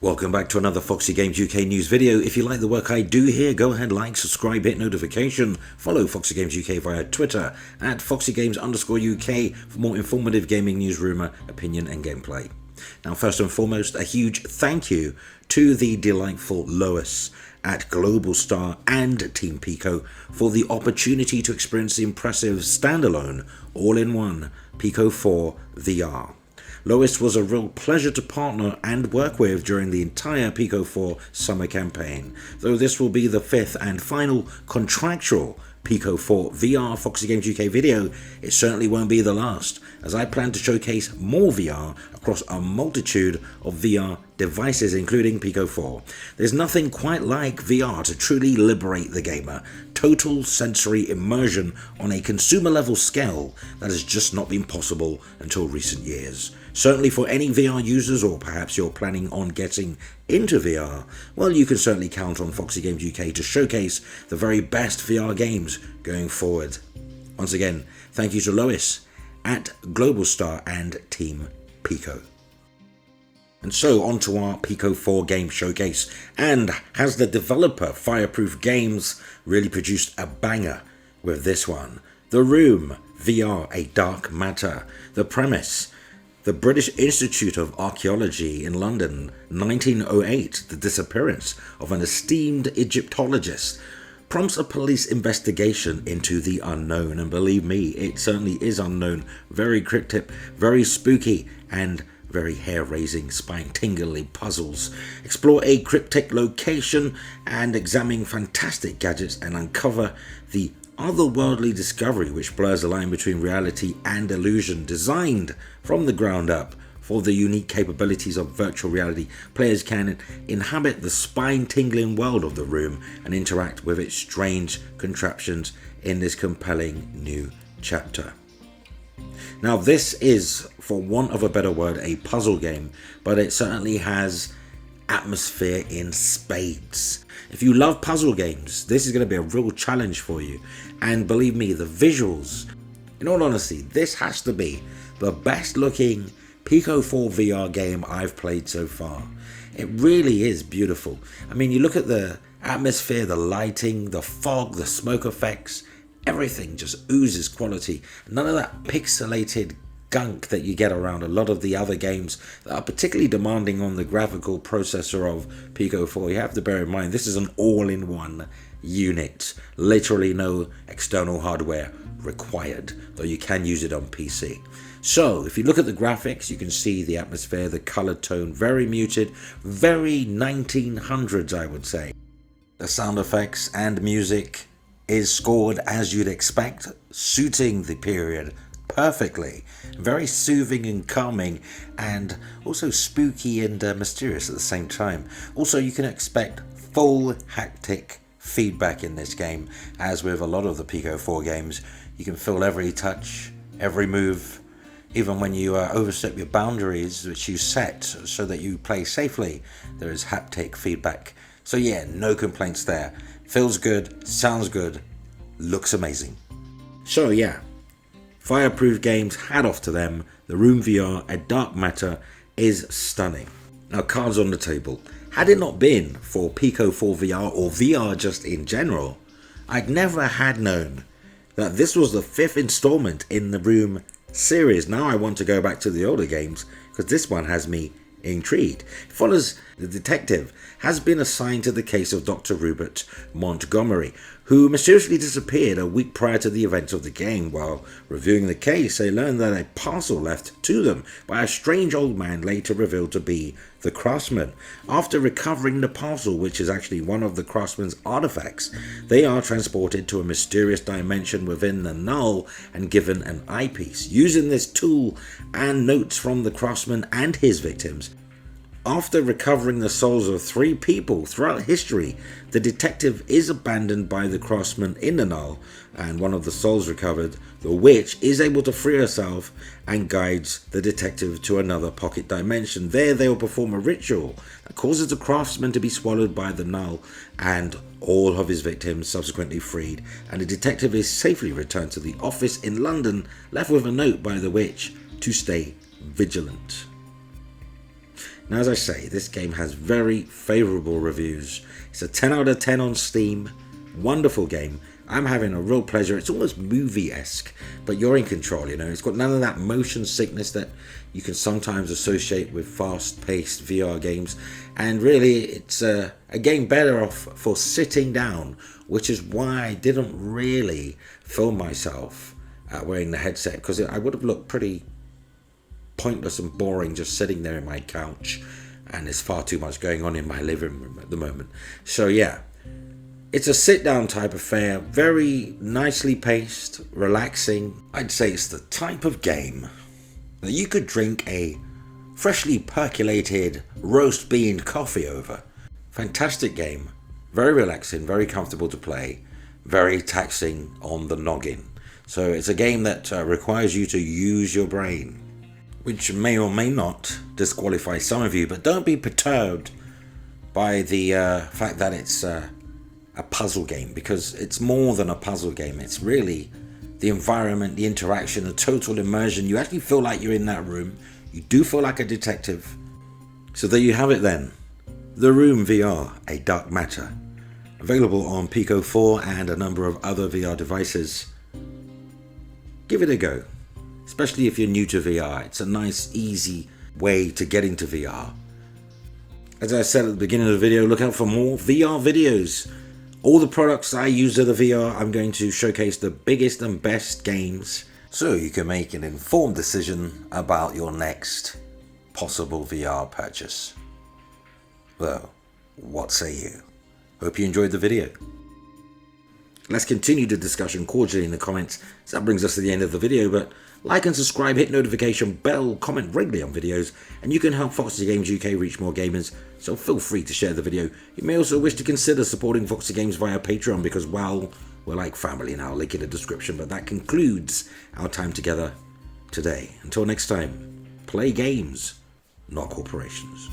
Welcome back to another Foxy Games UK news video. If you like the work I do here, go ahead, like, subscribe, hit notification, follow Foxy Games UK via Twitter at FoxyGames_UK for more informative gaming news, rumour, opinion and gameplay. Now, first and foremost, a huge thank you to the delightful Lois at Global Star and Team Pico for the opportunity to experience the impressive standalone all-in-one Pico 4 VR. Lois was a real pleasure to partner and work with during the entire Pico 4 summer campaign, though this will be the fifth and final contractual Pico 4 VR Foxy Games UK video. It certainly won't be the last, as I plan to showcase more VR across a multitude of VR devices, including Pico 4. There's nothing quite like VR to truly liberate the gamer. Total sensory immersion on a consumer level scale that has just not been possible until recent years. Certainly for any VR users, or perhaps you're planning on getting into VR, well, you can certainly count on Foxy Games UK to showcase the very best VR games going forward. Once again, thank you to Lois at Global Star and Team Pico. And so on to our Pico 4 game showcase. And has the developer Fireproof Games really produced a banger with this one? The Room VR, a Dark Matter. The premise: the British Institute of Archaeology in London, 1908, the disappearance of an esteemed Egyptologist prompts a police investigation into the unknown. And believe me, it certainly is unknown. Very cryptic, very spooky, and very hair-raising, spine-tingling puzzles. Explore a cryptic location and examine fantastic gadgets and uncover the otherworldly discovery which blurs the line between reality and illusion. Designed from the ground up for the unique capabilities of virtual reality, players can inhabit the spine-tingling world of The Room and interact with its strange contraptions in this compelling new chapter. Now, this is, for want of a better word, a puzzle game, but it certainly has atmosphere in spades. If you love puzzle games, this is going to be a real challenge for you. And believe me, the visuals, in all honesty, this has to be the best looking Pico 4 VR game I've played so far. It really is beautiful. I mean, you look at the atmosphere, the lighting, the fog, the smoke effects, everything just oozes quality. None of that pixelated gunk that you get around a lot of the other games that are particularly demanding on the graphical processor of Pico 4. You have to bear in mind, this is an all-in-one unit. Literally no external hardware required, though you can use it on PC. So if you look at the graphics, you can see the atmosphere, the color tone, very muted, very 1900s, I would say. The sound effects and music is scored as you'd expect, suiting the period perfectly. Very soothing and calming, and also spooky and mysterious at the same time. Also, you can expect full haptic feedback in this game. As with a lot of the Pico 4 games, you can feel every touch, every move, even when you overstep your boundaries which you set so that you play safely. There is haptic feedback. So yeah, no complaints there. Feels good, sounds good, looks amazing. So yeah, Fireproof Games, hat off to them. The Room VR, a Dark Matter, is stunning. Now, cards on the table. Had it not been for Pico 4 VR, or VR just in general, I'd never had known that this was the fifth installment in the Room series. Now I want to go back to the older games, because this one has me intrigued. It follows the detective has been assigned to the case of Dr. Rupert Montgomery, who mysteriously disappeared a week prior to the events of the game. While reviewing the case, they learned that a parcel left to them by a strange old man, later revealed to be the Craftsman. After recovering the parcel, which is actually one of the Craftsman's artifacts, they are transported to a mysterious dimension within the Null and given an eyepiece. Using this tool and notes from the Craftsman and his victims, after recovering the souls of 3 people throughout history, the detective is abandoned by the Craftsman in the Null, and one of the souls recovered, the witch, is able to free herself and guides the detective to another pocket dimension. There they will perform a ritual that causes the Craftsman to be swallowed by the Null, and all of his victims subsequently freed, and the detective is safely returned to the office in London, left with a note by the witch to stay vigilant. Now, as I say, this game has very favourable reviews. It's a 10 out of 10 on Steam. Wonderful game. I'm having a real pleasure. It's almost movie-esque, but you're in control, you know. It's got none of that motion sickness that you can sometimes associate with fast-paced VR games. And really, it's a game better off for sitting down, which is why I didn't really film myself wearing the headset, because I would have looked pretty pointless and boring just sitting there in my couch, and there's far too much going on in my living room at the moment. So yeah, it's a sit-down type affair, very nicely paced, relaxing. I'd say it's the type of game that you could drink a freshly percolated roast bean coffee over. Fantastic game, very relaxing, very comfortable to play, very taxing on the noggin. So it's a game that requires you to use your brain, which may or may not disqualify some of you, but don't be perturbed by the fact that it's a puzzle game, because it's more than a puzzle game. It's really the environment, the interaction, the total immersion. You actually feel like you're in that room. You do feel like a detective. So there you have it then. The Room VR, A Dark Matter. Available on Pico 4 and a number of other VR devices. Give it a go. Especially if you're new to VR. It's a nice, easy way to get into VR. As I said at the beginning of the video, look out for more VR videos. All the products I use of the VR, I'm going to showcase the biggest and best games, so you can make an informed decision about your next possible VR purchase. Well, what say you? Hope you enjoyed the video. Let's continue the discussion cordially in the comments. So that brings us to the end of the video, but like and subscribe, hit notification bell, comment regularly on videos, and you can help Foxy Games UK reach more gamers, so feel free to share the video. You may also wish to consider supporting Foxy Games via Patreon, because, well, we're like family now, link in the description. But that concludes our time together today. Until next time, play games, not corporations.